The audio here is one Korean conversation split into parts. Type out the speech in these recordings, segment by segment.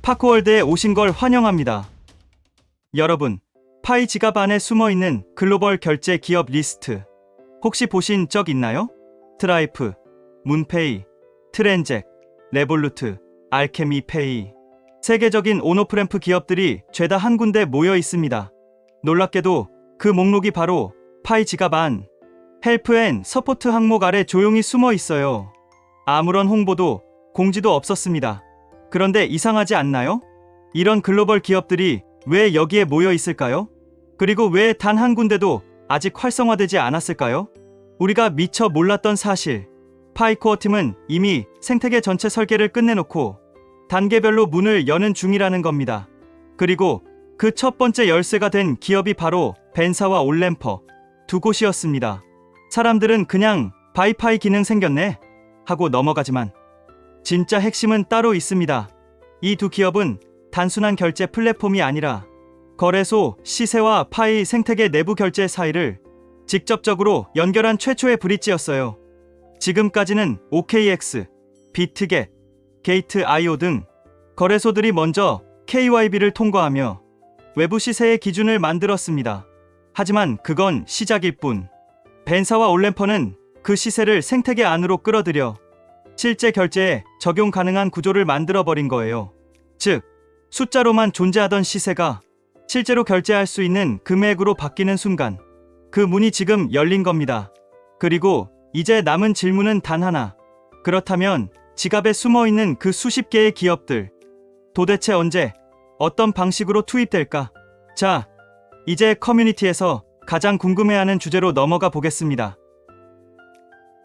파코월드에 오신 걸 환영합니다. 여러분, 파이 지갑 안에 숨어있는 글로벌 결제 기업 리스트 혹시 보신 적 있나요? 스트라이프, 문페이, 트렌잭, 레볼루트, 알케미페이. 세계적인 온오프램프 기업들이 죄다 한 군데 모여 있습니다. 놀랍게도 그 목록이 바로 파이 지갑 안 헬프 앤 서포트 항목 아래 조용히 숨어 있어요. 아무런 홍보도 공지도 없었습니다. 그런데 이상하지 않나요? 이런 글로벌 기업들이 왜 여기에 모여 있을까요? 그리고 왜 단 한 군데도 아직 활성화되지 않았을까요? 우리가 미처 몰랐던 사실. 파이코어 팀은 이미 생태계 전체 설계를 끝내놓고 단계별로 문을 여는 중이라는 겁니다. 그리고 그 첫 번째 열쇠가 된 기업이 바로 벤사와 올램퍼 두 곳이었습니다. 사람들은 그냥 바이파이 기능 생겼네 하고 넘어가지만 진짜 핵심은 따로 있습니다. 이 두 기업은 단순한 결제 플랫폼이 아니라 거래소, 시세와 파이 생태계 내부 결제 사이를 직접적으로 연결한 최초의 브릿지였어요. 지금까지는 OKX, 비트겟, 게이트.io 등 거래소들이 먼저 KYB를 통과하며 외부 시세의 기준을 만들었습니다. 하지만 그건 시작일 뿐. 벤사와 올램퍼는 그 시세를 생태계 안으로 끌어들여 실제 결제에 적용 가능한 구조를 만들어버린 거예요. 즉, 숫자로만 존재하던 시세가 실제로 결제할 수 있는 금액으로 바뀌는 순간 그 문이 지금 열린 겁니다. 그리고 이제 남은 질문은 단 하나. 그렇다면 지갑에 숨어있는 그 수십 개의 기업들 도대체 언제 어떤 방식으로 투입될까? 자, 이제 커뮤니티에서 가장 궁금해하는 주제로 넘어가 보겠습니다.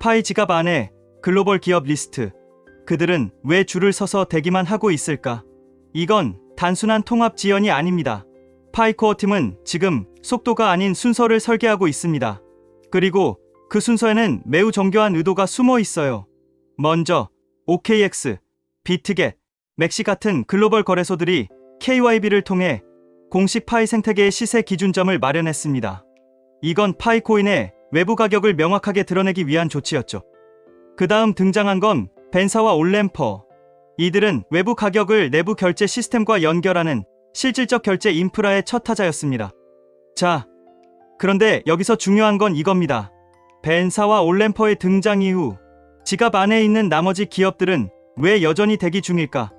파이 지갑 안에 글로벌 기업 리스트. 그들은 왜 줄을 서서 대기만 하고 있을까? 이건 단순한 통합 지연이 아닙니다. 파이코어 팀은 지금 속도가 아닌 순서를 설계하고 있습니다. 그리고 그 순서에는 매우 정교한 의도가 숨어 있어요. 먼저 OKX, 비트겟, 맥시 같은 글로벌 거래소들이 KYB를 통해 공식 파이 생태계의 시세 기준점을 마련했습니다. 이건 파이코인의 외부 가격을 명확하게 드러내기 위한 조치였죠. 그 다음 등장한 건 벤사와 올램퍼. 이들은 외부 가격을 내부 결제 시스템과 연결하는 실질적 결제 인프라의 첫 타자였습니다. 자, 그런데 여기서 중요한 건 이겁니다. 벤사와 올램퍼의 등장 이후 지갑 안에 있는 나머지 기업들은 왜 여전히 대기 중일까?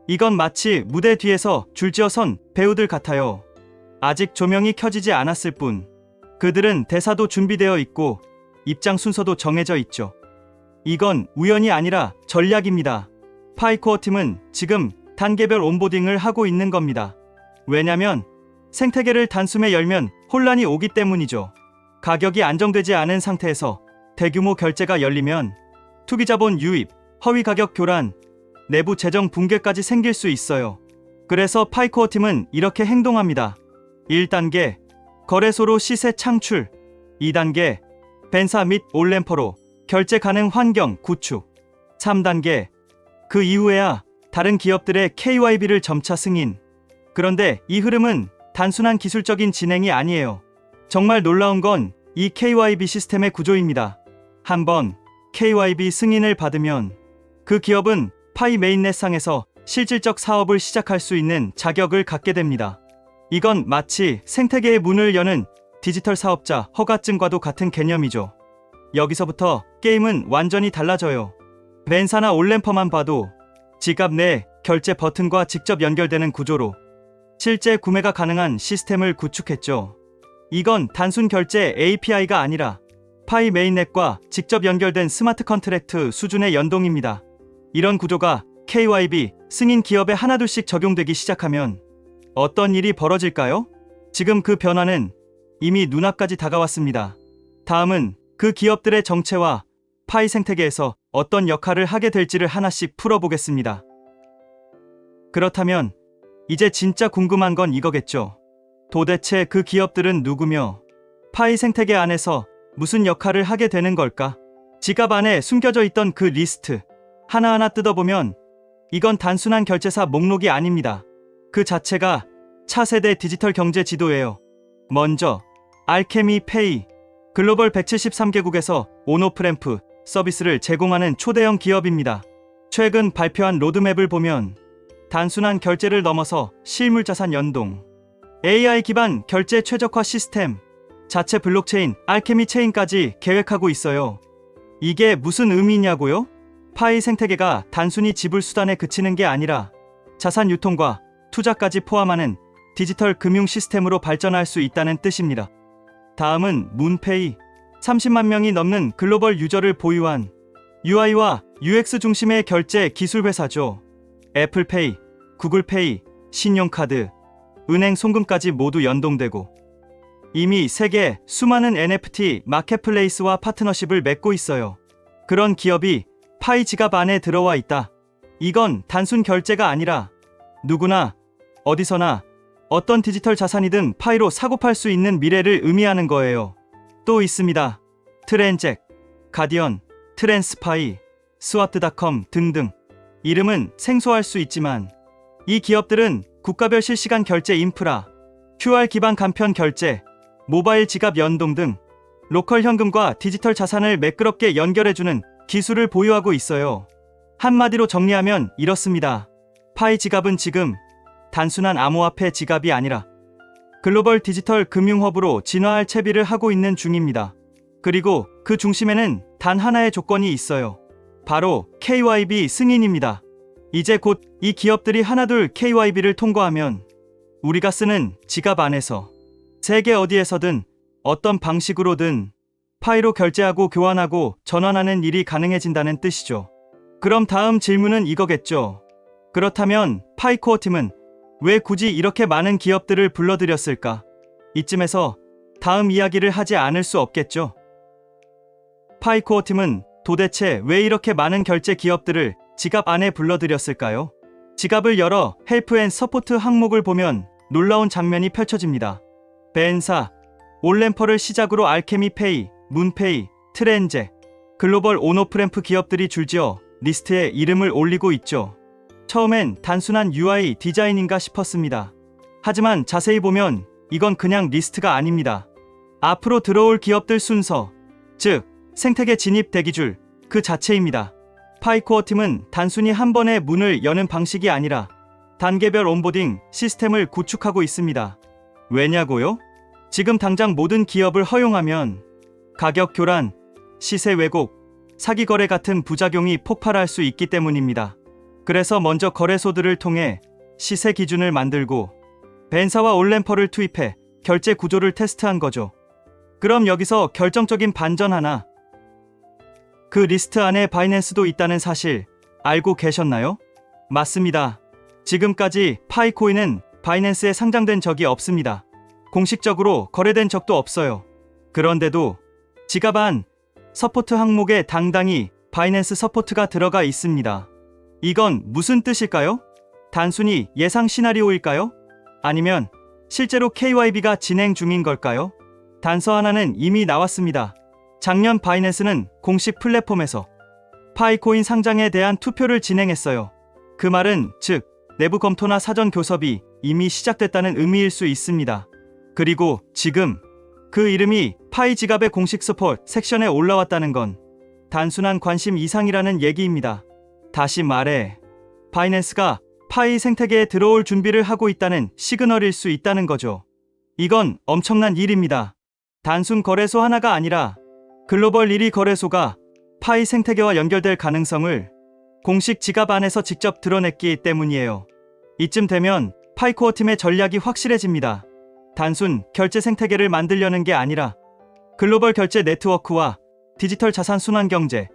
이건 마치 무대 뒤에서 줄지어 선 배우들 같아요. 아직 조명이 켜지지 않았을 뿐. 그들은 대사도 준비되어 있고 입장 순서도 정해져 있죠. 이건 우연이 아니라 전략입니다. 파이코어 팀은 지금 단계별 온보딩을 하고 있는 겁니다. 왜냐면 생태계를 단숨에 열면 혼란이 오기 때문이죠. 가격이 안정되지 않은 상태에서 대규모 결제가 열리면 투기자본 유입, 허위 가격 교란, 내부 재정 붕괴까지 생길 수 있어요. 그래서 파이코어 팀은 이렇게 행동합니다. 1단계, 거래소로 시세 창출. 2단계, 벤사 및 올램퍼로 결제 가능 환경 구축. 3단계, 그 이후에야 다른 기업들의 KYB를 점차 승인. 그런데 이 흐름은 단순한 기술적인 진행이 아니에요. 정말 놀라운 건 이 KYB 시스템의 구조입니다. 한번 KYB 승인을 받으면 그 기업은 파이 메인넷상에서 실질적 사업을 시작할 수 있는 자격을 갖게 됩니다. 이건 마치 생태계의 문을 여는 디지털 사업자 허가증과도 같은 개념이죠. 여기서부터 게임은 완전히 달라져요. 벤사나 올램퍼만 봐도 지갑 내 결제 버튼과 직접 연결되는 구조로 실제 구매가 가능한 시스템을 구축했죠. 이건 단순 결제 API가 아니라 파이 메인넷과 직접 연결된 스마트 컨트랙트 수준의 연동입니다. 이런 구조가 KYB 승인 기업에 하나둘씩 적용되기 시작하면 어떤 일이 벌어질까요? 지금 그 변화는 이미 눈앞까지 다가왔습니다. 다음은 그 기업들의 정체와 파이 생태계에서 어떤 역할을 하게 될지를 하나씩 풀어보겠습니다. 그렇다면 이제 진짜 궁금한 건 이거겠죠. 도대체 그 기업들은 누구며 파이 생태계 안에서 무슨 역할을 하게 되는 걸까? 지갑 안에 숨겨져 있던 그 리스트 하나하나 뜯어보면 이건 단순한 결제사 목록이 아닙니다. 그 자체가 차세대 디지털 경제 지도예요. 먼저 알케미페이, 글로벌 173개국에서 온오프램프 서비스를 제공하는 초대형 기업입니다. 최근 발표한 로드맵을 보면 단순한 결제를 넘어서 실물자산 연동, AI 기반 결제 최적화 시스템, 자체 블록체인 알케미 체인까지 계획하고 있어요. 이게 무슨 의미냐고요? 파이 생태계가 단순히 지불 수단에 그치는 게 아니라 자산 유통과 투자까지 포함하는 디지털 금융 시스템으로 발전할 수 있다는 뜻입니다. 다음은 문페이. 30만 명이 넘는 글로벌 유저를 보유한 UI와 UX 중심의 결제 기술 회사죠. 애플페이, 구글페이, 신용카드, 은행 송금까지 모두 연동되고 이미 세계 수많은 NFT 마켓플레이스와 파트너십을 맺고 있어요. 그런 기업이 파이 지갑 안에 들어와 있다. 이건 단순 결제가 아니라 누구나 어디서나 어떤 디지털 자산이든 파이로 사고팔 수 있는 미래를 의미하는 거예요. 또 있습니다. 트렌잭, 가디언, 트랜스파이, 스와트.com 등등. 이름은 생소할 수 있지만 이 기업들은 국가별 실시간 결제 인프라, QR 기반 간편 결제, 모바일 지갑 연동 등 로컬 현금과 디지털 자산을 매끄럽게 연결해주는 기술을 보유하고 있어요. 한마디로 정리하면 이렇습니다. 파이 지갑은 지금 단순한 암호화폐 지갑이 아니라 글로벌 디지털 금융허브로 진화할 채비를 하고 있는 중입니다. 그리고 그 중심에는 단 하나의 조건이 있어요. 바로 KYB 승인입니다. 이제 곧 이 기업들이 하나둘 KYB를 통과하면 우리가 쓰는 지갑 안에서 세계 어디에서든 어떤 방식으로든 파이로 결제하고 교환하고 전환하는 일이 가능해진다는 뜻이죠. 그럼 다음 질문은 이거겠죠. 그렇다면 파이코어 팀은 왜 굳이 이렇게 많은 기업들을 불러들였을까? 이쯤에서 다음 이야기를 하지 않을 수 없겠죠. 파이코어 팀은 도대체 왜 이렇게 많은 결제 기업들을 지갑 안에 불러들였을까요? 지갑을 열어 헬프 앤 서포트 항목을 보면 놀라운 장면이 펼쳐집니다. 벤사, 올램퍼를 시작으로 알케미페이, 문페이, 트렌잭, 글로벌 온오프램프 기업들이 줄지어 리스트에 이름을 올리고 있죠. 처음엔 단순한 UI 디자인인가 싶었습니다. 하지만 자세히 보면 이건 그냥 리스트가 아닙니다. 앞으로 들어올 기업들 순서, 즉 생태계 진입 대기줄 그 자체입니다. 파이코어 팀은 단순히 한 번에 문을 여는 방식이 아니라 단계별 온보딩 시스템을 구축하고 있습니다. 왜냐고요? 지금 당장 모든 기업을 허용하면 가격 교란, 시세 왜곡, 사기 거래 같은 부작용이 폭발할 수 있기 때문입니다. 그래서 먼저 거래소들을 통해 시세 기준을 만들고 벤사와 올램퍼를 투입해 결제 구조를 테스트한 거죠. 그럼 여기서 결정적인 반전 하나. 그 리스트 안에 바이낸스도 있다는 사실 알고 계셨나요? 맞습니다. 지금까지 파이코인은 바이낸스에 상장된 적이 없습니다. 공식적으로 거래된 적도 없어요. 그런데도 지갑 안 서포트 항목에 당당히 바이낸스 서포트가 들어가 있습니다. 이건 무슨 뜻일까요? 단순히 예상 시나리오일까요? 아니면 실제로 KYB가 진행 중인 걸까요? 단서 하나는 이미 나왔습니다. 작년 바이낸스는 공식 플랫폼에서 파이코인 상장에 대한 투표를 진행했어요. 그 말은 즉 내부 검토나 사전 교섭이 이미 시작됐다는 의미일 수 있습니다. 그리고 지금 그 이름이 파이 지갑의 공식 서포트 섹션에 올라왔다는 건 단순한 관심 이상이라는 얘기입니다. 다시 말해 바이낸스가 파이 생태계에 들어올 준비를 하고 있다는 시그널일 수 있다는 거죠. 이건 엄청난 일입니다. 단순 거래소 하나가 아니라 글로벌 1위 거래소가 파이 생태계와 연결될 가능성을 공식 지갑 안에서 직접 드러냈기 때문이에요. 이쯤 되면 파이코어 팀의 전략이 확실해집니다. 단순 결제 생태계를 만들려는 게 아니라 글로벌 결제 네트워크와 디지털 자산 순환 경제,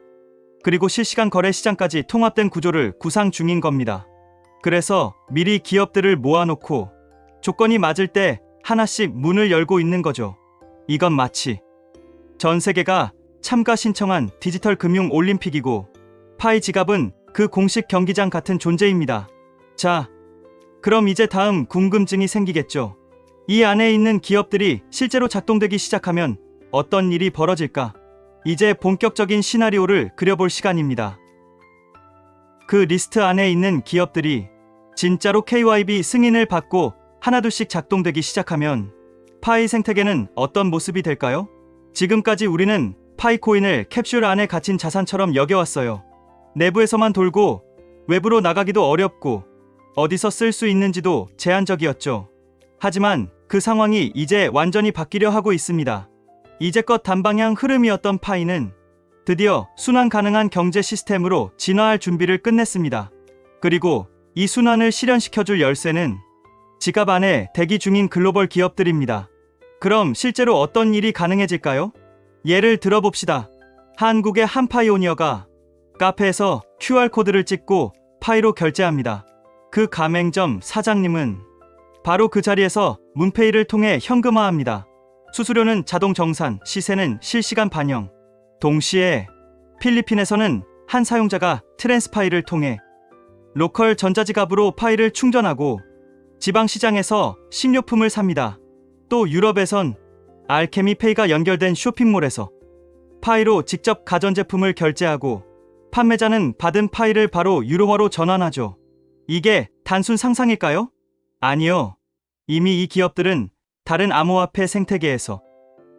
그리고 실시간 거래 시장까지 통합된 구조를 구상 중인 겁니다. 그래서 미리 기업들을 모아놓고 조건이 맞을 때 하나씩 문을 열고 있는 거죠. 이건 마치 전 세계가 참가 신청한 디지털 금융 올림픽이고 파이 지갑은 그 공식 경기장 같은 존재입니다. 자, 그럼 이제 다음 궁금증이 생기겠죠. 이 안에 있는 기업들이 실제로 작동되기 시작하면 어떤 일이 벌어질까? 이제 본격적인 시나리오를 그려볼 시간입니다. 그 리스트 안에 있는 기업들이 진짜로 KYB 승인을 받고 하나둘씩 작동되기 시작하면 파이 생태계는 어떤 모습이 될까요? 지금까지 우리는 파이코인을 캡슐 안에 갇힌 자산처럼 여겨왔어요. 내부에서만 돌고 외부로 나가기도 어렵고 어디서 쓸 수 있는지도 제한적이었죠. 하지만 그 상황이 이제 완전히 바뀌려 하고 있습니다. 이제껏 단방향 흐름이었던 파이는 드디어 순환 가능한 경제 시스템으로 진화할 준비를 끝냈습니다. 그리고 이 순환을 실현시켜줄 열쇠는 지갑 안에 대기 중인 글로벌 기업들입니다. 그럼 실제로 어떤 일이 가능해질까요? 예를 들어봅시다. 한국의 한 파이오니어가 카페에서 QR코드를 찍고 파이로 결제합니다. 그 가맹점 사장님은 바로 그 자리에서 문페이를 통해 현금화합니다. 수수료는 자동 정산, 시세는 실시간 반영. 동시에 필리핀에서는 한 사용자가 트랜스파이를 통해 로컬 전자지갑으로 파이를 충전하고 지방시장에서 식료품을 삽니다. 또 유럽에선 알케미페이가 연결된 쇼핑몰에서 파이로 직접 가전제품을 결제하고 판매자는 받은 파이를 바로 유로화로 전환하죠. 이게 단순 상상일까요? 아니요. 이미 이 기업들은 다른 암호화폐 생태계에서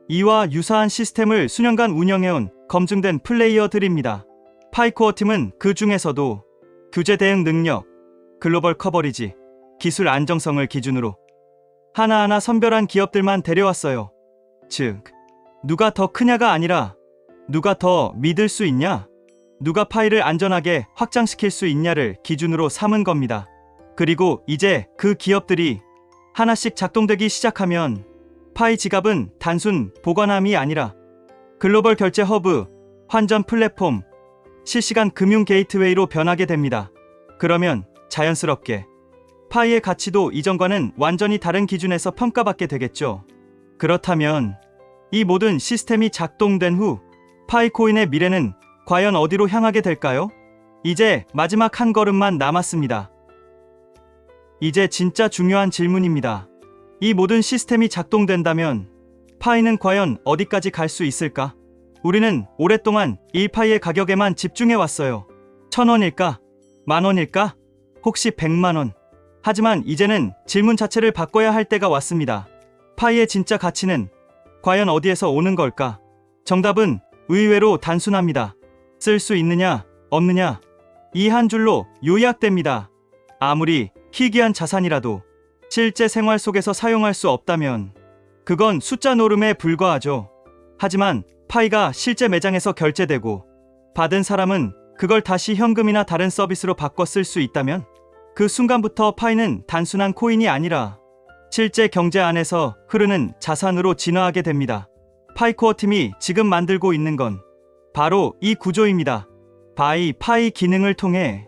이와 유사한 시스템을 수년간 운영해온 검증된 플레이어들입니다. 파이코어 팀은 그 중에서도 규제 대응 능력, 글로벌 커버리지, 기술 안정성을 기준으로 하나하나 선별한 기업들만 데려왔어요. 즉, 누가 더 크냐가 아니라 누가 더 믿을 수 있냐, 누가 파이를 안전하게 확장시킬 수 있냐를 기준으로 삼은 겁니다. 그리고 이제 그 기업들이 하나씩 작동되기 시작하면 파이 지갑은 단순 보관함이 아니라 글로벌 결제 허브, 환전 플랫폼, 실시간 금융 게이트웨이로 변하게 됩니다. 그러면 자연스럽게 파이의 가치도 이전과는 완전히 다른 기준에서 평가받게 되겠죠. 그렇다면 이 모든 시스템이 작동된 후 파이코인의 미래는 과연 어디로 향하게 될까요? 이제 마지막 한 걸음만 남았습니다. 이제 진짜 중요한 질문입니다. 이 모든 시스템이 작동된다면 파이는 과연 어디까지 갈 수 있을까? 우리는 오랫동안 1파이의 가격에만 집중해왔어요. 1,000원일까? 만원일까? 혹시 100만원? 하지만 이제는 질문 자체를 바꿔야 할 때가 왔습니다. 파이의 진짜 가치는 과연 어디에서 오는 걸까? 정답은 의외로 단순합니다. 쓸 수 있느냐, 없느냐. 이 한 줄로 요약됩니다. 아무리 희귀한 자산이라도 실제 생활 속에서 사용할 수 없다면 그건 숫자 노름에 불과하죠. 하지만 파이가 실제 매장에서 결제되고 받은 사람은 그걸 다시 현금이나 다른 서비스로 바꿔 쓸 수 있다면 그 순간부터 파이는 단순한 코인이 아니라 실제 경제 안에서 흐르는 자산으로 진화하게 됩니다. 파이코어 팀이 지금 만들고 있는 건 바로 이 구조입니다. 파이 기능을 통해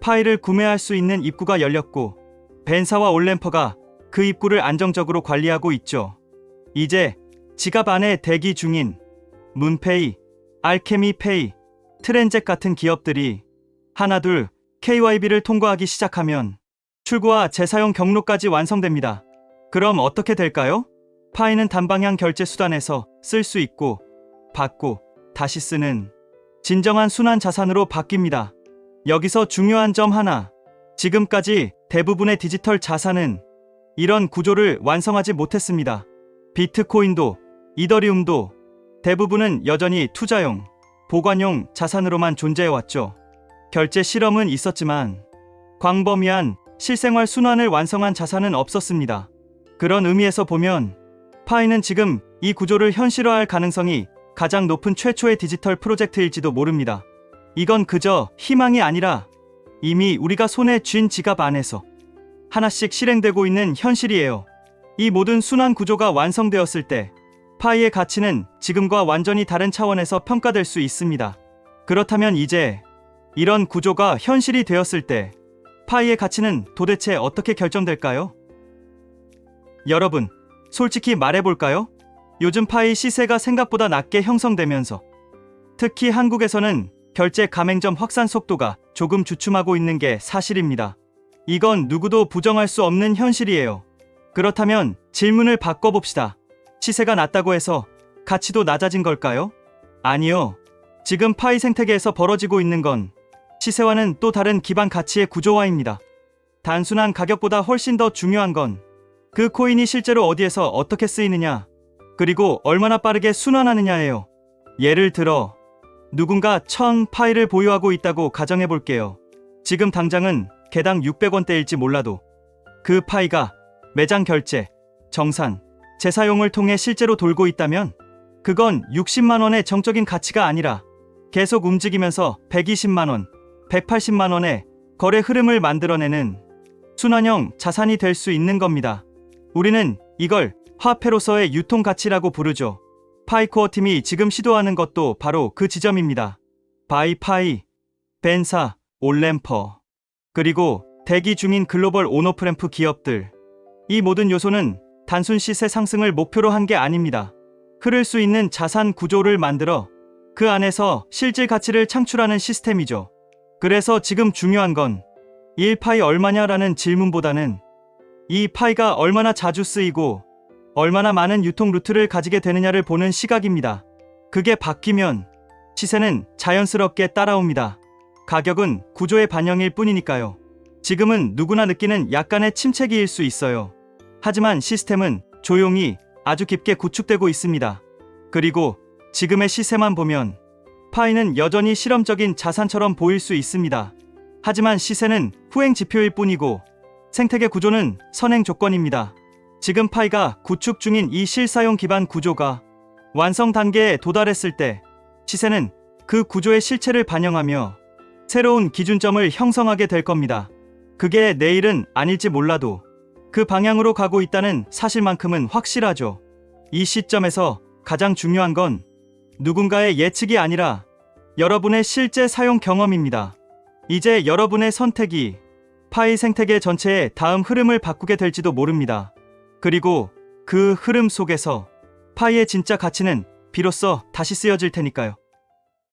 파이를 구매할 수 있는 입구가 열렸고 벤사와 올램퍼가 그 입구를 안정적으로 관리하고 있죠. 이제 지갑 안에 대기 중인 문페이, 알케미페이, 트렌잭 같은 기업들이 하나둘 KYB를 통과하기 시작하면 출구와 재사용 경로까지 완성됩니다. 그럼 어떻게 될까요? 파이는 단방향 결제 수단에서 쓸 수 있고 받고 다시 쓰는 진정한 순환 자산으로 바뀝니다. 여기서 중요한 점 하나. 지금까지 대부분의 디지털 자산은 이런 구조를 완성하지 못했습니다. 비트코인도 이더리움도 대부분은 여전히 투자용, 보관용 자산으로만 존재해왔죠. 결제 실험은 있었지만 광범위한 실생활 순환을 완성한 자산은 없었습니다. 그런 의미에서 보면 파이는 지금 이 구조를 현실화할 가능성이 가장 높은 최초의 디지털 프로젝트일지도 모릅니다. 이건 그저 희망이 아니라 이미 우리가 손에 쥔 지갑 안에서 하나씩 실행되고 있는 현실이에요. 이 모든 순환 구조가 완성되었을 때 파이의 가치는 지금과 완전히 다른 차원에서 평가될 수 있습니다. 그렇다면 이제 이런 구조가 현실이 되었을 때 파이의 가치는 도대체 어떻게 결정될까요? 여러분, 솔직히 말해볼까요? 요즘 파이 시세가 생각보다 낮게 형성되면서 특히 한국에서는 결제 가맹점 확산 속도가 조금 주춤하고 있는 게 사실입니다. 이건 누구도 부정할 수 없는 현실이에요. 그렇다면 질문을 바꿔봅시다. 시세가 낮다고 해서 가치도 낮아진 걸까요? 아니요. 지금 파이 생태계에서 벌어지고 있는 건 시세와는 또 다른 기반 가치의 구조화입니다. 단순한 가격보다 훨씬 더 중요한 건 그 코인이 실제로 어디에서 어떻게 쓰이느냐, 그리고 얼마나 빠르게 순환하느냐예요. 예를 들어 누군가 1,000파이를 보유하고 있다고 가정해볼게요. 지금 당장은 개당 600원대일지 몰라도 그 파이가 매장 결제, 정산, 재사용을 통해 실제로 돌고 있다면 그건 60만 원의 정적인 가치가 아니라 계속 움직이면서 120만 원, 180만 원의 거래 흐름을 만들어내는 순환형 자산이 될 수 있는 겁니다. 우리는 이걸 화폐로서의 유통 가치라고 부르죠. 파이코어 팀이 지금 시도하는 것도 바로 그 지점입니다. 바이파이, 벤사, 올램퍼, 그리고 대기 중인 글로벌 온오프램프 기업들. 이 모든 요소는 단순 시세 상승을 목표로 한 게 아닙니다. 흐를 수 있는 자산 구조를 만들어 그 안에서 실질 가치를 창출하는 시스템이죠. 그래서 지금 중요한 건 1파이 얼마냐라는 질문보다는 이 파이가 얼마나 자주 쓰이고 얼마나 많은 유통 루트를 가지게 되느냐를 보는 시각입니다. 그게 바뀌면 시세는 자연스럽게 따라옵니다. 가격은 구조의 반영일 뿐이니까요. 지금은 누구나 느끼는 약간의 침체기일 수 있어요. 하지만 시스템은 조용히 아주 깊게 구축되고 있습니다. 그리고 지금의 시세만 보면 파이는 여전히 실험적인 자산처럼 보일 수 있습니다. 하지만 시세는 후행 지표일 뿐이고 생태계 구조는 선행 조건입니다. 지금 파이가 구축 중인 이 실사용 기반 구조가 완성 단계에 도달했을 때 시세는 그 구조의 실체를 반영하며 새로운 기준점을 형성하게 될 겁니다. 그게 내일은 아닐지 몰라도 그 방향으로 가고 있다는 사실만큼은 확실하죠. 이 시점에서 가장 중요한 건 누군가의 예측이 아니라 여러분의 실제 사용 경험입니다. 이제 여러분의 선택이 파이 생태계 전체의 다음 흐름을 바꾸게 될지도 모릅니다. 그리고 그 흐름 속에서 파이의 진짜 가치는 비로소 다시 쓰여질 테니까요.